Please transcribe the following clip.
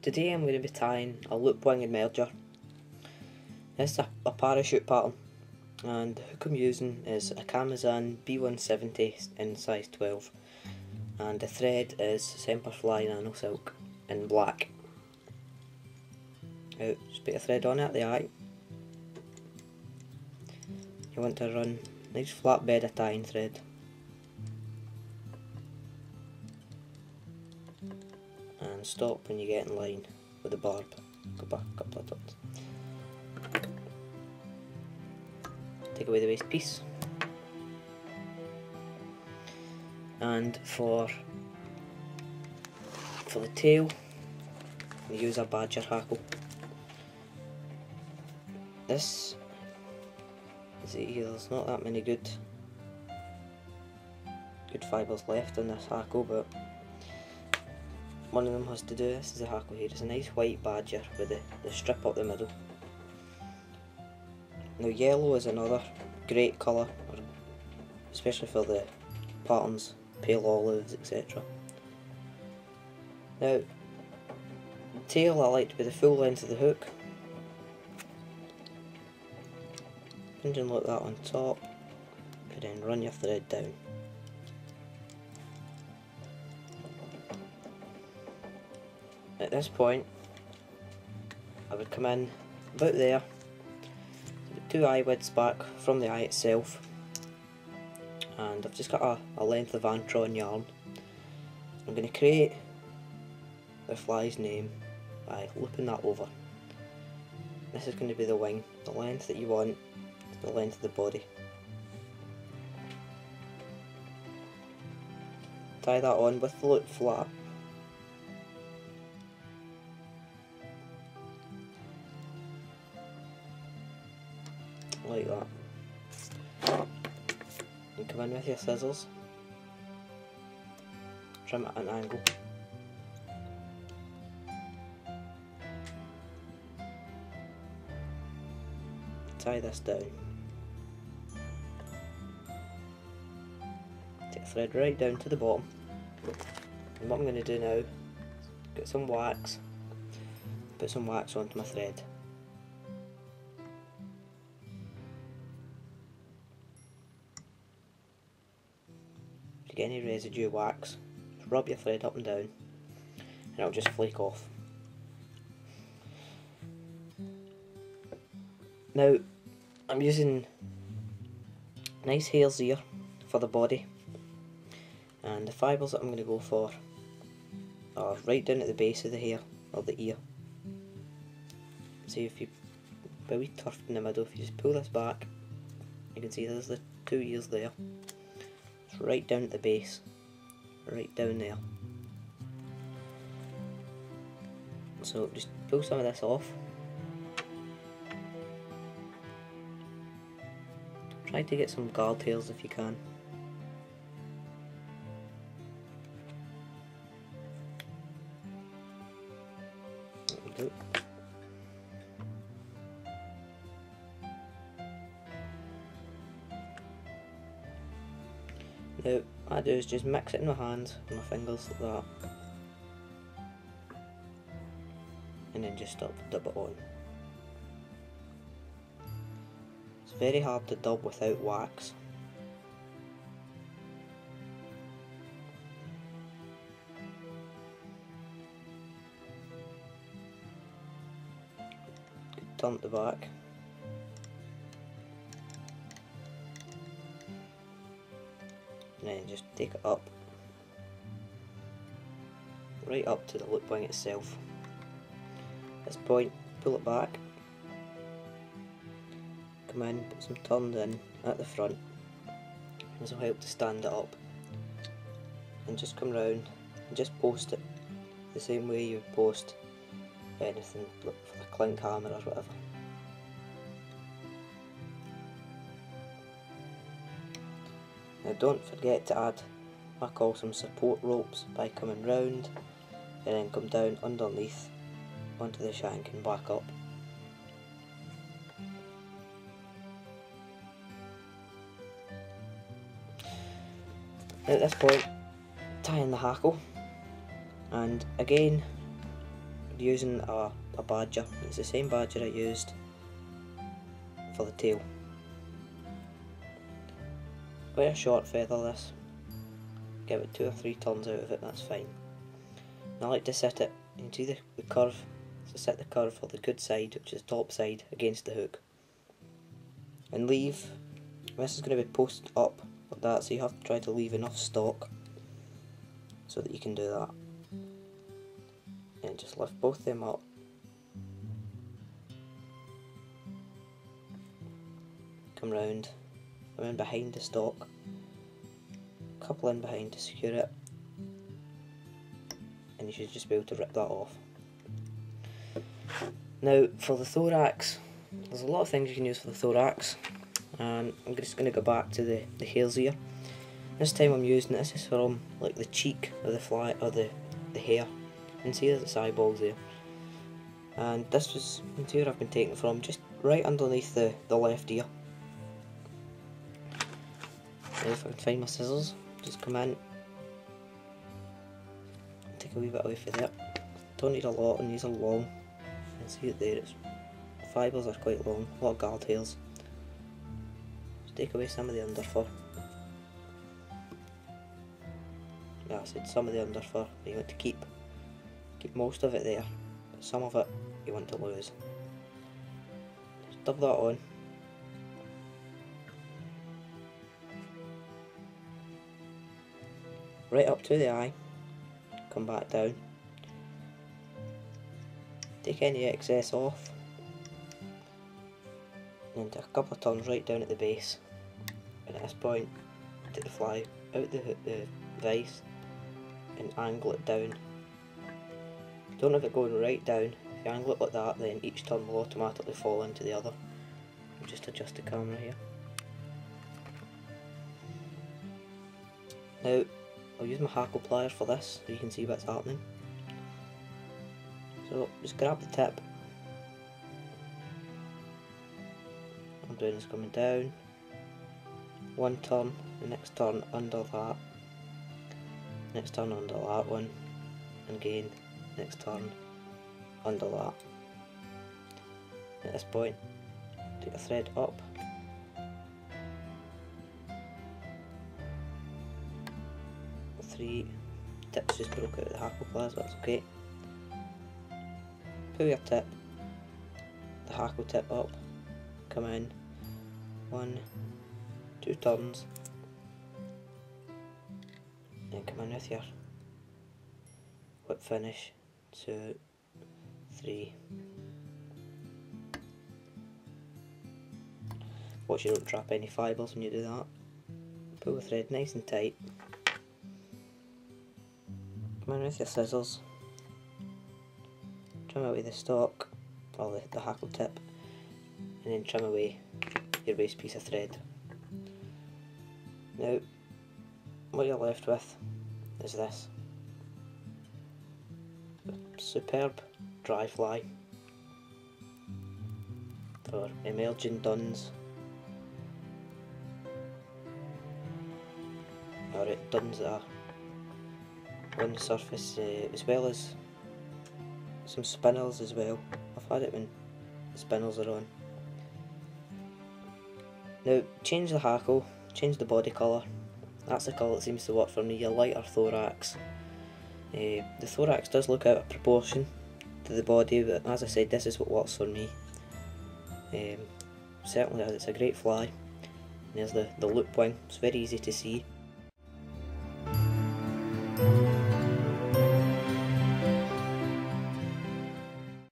today I'm going to be tying a loop winged merger. This is a parachute pattern, and the hook I'm using is a Camazan B170 in size 12, and the thread is Semperfli Nano Silk in black. Now, just put a thread on it at the eye. You want to run a nice flat bed of tying thread. And stop when you get in line with the barb. Go back a couple of times. Take away the waste piece. And for the tail, we use a badger hackle. This, there's not that many good fibres left in this hackle, but one of them has to do. This is the hackle here. It's a nice white badger with the strip up the middle. Now yellow is another great colour, especially for the patterns, pale olives, etc. Now, the tail I like to be the full length of the hook. Pinion like that on top, and then run your thread down. At this point, I would come in about there, 2 eye widths back from the eye itself, and I've just got a length of Antron yarn. I'm going to create the fly's name by looping that over. This is going to be the wing, the length that you want, the length of the body. Tie that on with the loop flat. Like that. And come in with your scissors. Trim it at an angle. Tie this down. Take the thread right down to the bottom. And what I'm going to do now is get some wax. Put some wax onto my thread. Get any residue wax, just rub your thread up and down, and it'll just flake off. Now, I'm using nice hare's ear for the body, and the fibres that I'm going to go for are right down at the base of the hair, or the ear. See, if you, by a wee tuft in the middle, if you just pull this back, you can see there's the 2 ears there. Right down at the base, right down there. So just pull some of this off. Try to get some guard tails if you can. That'll do. Now, what I do is just mix it in my hands, with my fingers like that, and then just dub it on. It's very hard to dub without wax. Turn at the back. And then just take it up, right up to the loop wing itself. At this point, pull it back, come in, put some turns in at the front. This will help to stand it up, and just come round and just post it the same way you would post anything for the clink hammer or whatever. Now don't forget to add what I call some support ropes by coming round and then come down underneath onto the shank and back up. At this point, tie in the hackle, and again using a badger. It's the same badger I used for the tail. Quite a short feather this. Get about 2 or 3 turns out of it, that's fine. And I like to set it into the curve, so set the curve for the good side, which is the top side, against the hook. And leave, this is going to be posted up like that, so you have to try to leave enough stock so that you can do that. And just lift both them up. Come round, come in behind the stock, couple in behind to secure it, and you should just be able to rip that off. Now for the thorax, there's a lot of things you can use for the thorax, and I'm just going to go back to the hare's ear. This time I'm using this is from like the cheek of the fly, or the hare. You can see there's its eyeballs there, and this was where I've been taking it from, just right underneath the left ear. Now if I can find my scissors, just come in, take a wee bit away from there. Don't need a lot, and these are long. You can see it there, the fibres are quite long, a lot of guard hairs. Just take away some of the underfur. Yeah, I said some of the underfur you want to keep most of it there, but some of it you want to lose. Just dub that on. Right up to the eye, come back down, take any excess off, and do a couple of turns right down at the base, and at this point take the fly out the vise and angle it down. Don't have it going right down. If you angle it like that, then each turn will automatically fall into the other. I'll just adjust the camera here. Now I'll use my hackle pliers for this so you can see what's happening. So just grab the tip. What I'm doing is coming down, one turn, the next turn under that, next turn under that one, and again next turn under that. At this point, take a thread up, three tips just broke out of the hackle pliers, that's okay. Pull your tip, the hackle tip up, come in, 1, 2 turns, then come in with your whip finish, 2, 3. Watch you don't trap any fibres when you do that. Pull the thread nice and tight. Come in with your scissors, trim away the stock, or the hackle tip, and then trim away your waste piece of thread. Now, what you're left with is this. A superb dry fly for emerging duns, or duns that are on the surface, as well as some spinners as well. I've had it when the spinners are on. Now change the hackle, change the body colour. That's the colour that seems to work for me, a lighter thorax. The thorax does look out of proportion to the body, but as I said, this is what works for me. Certainly it's a great fly. And there's the loop wing, it's very easy to see.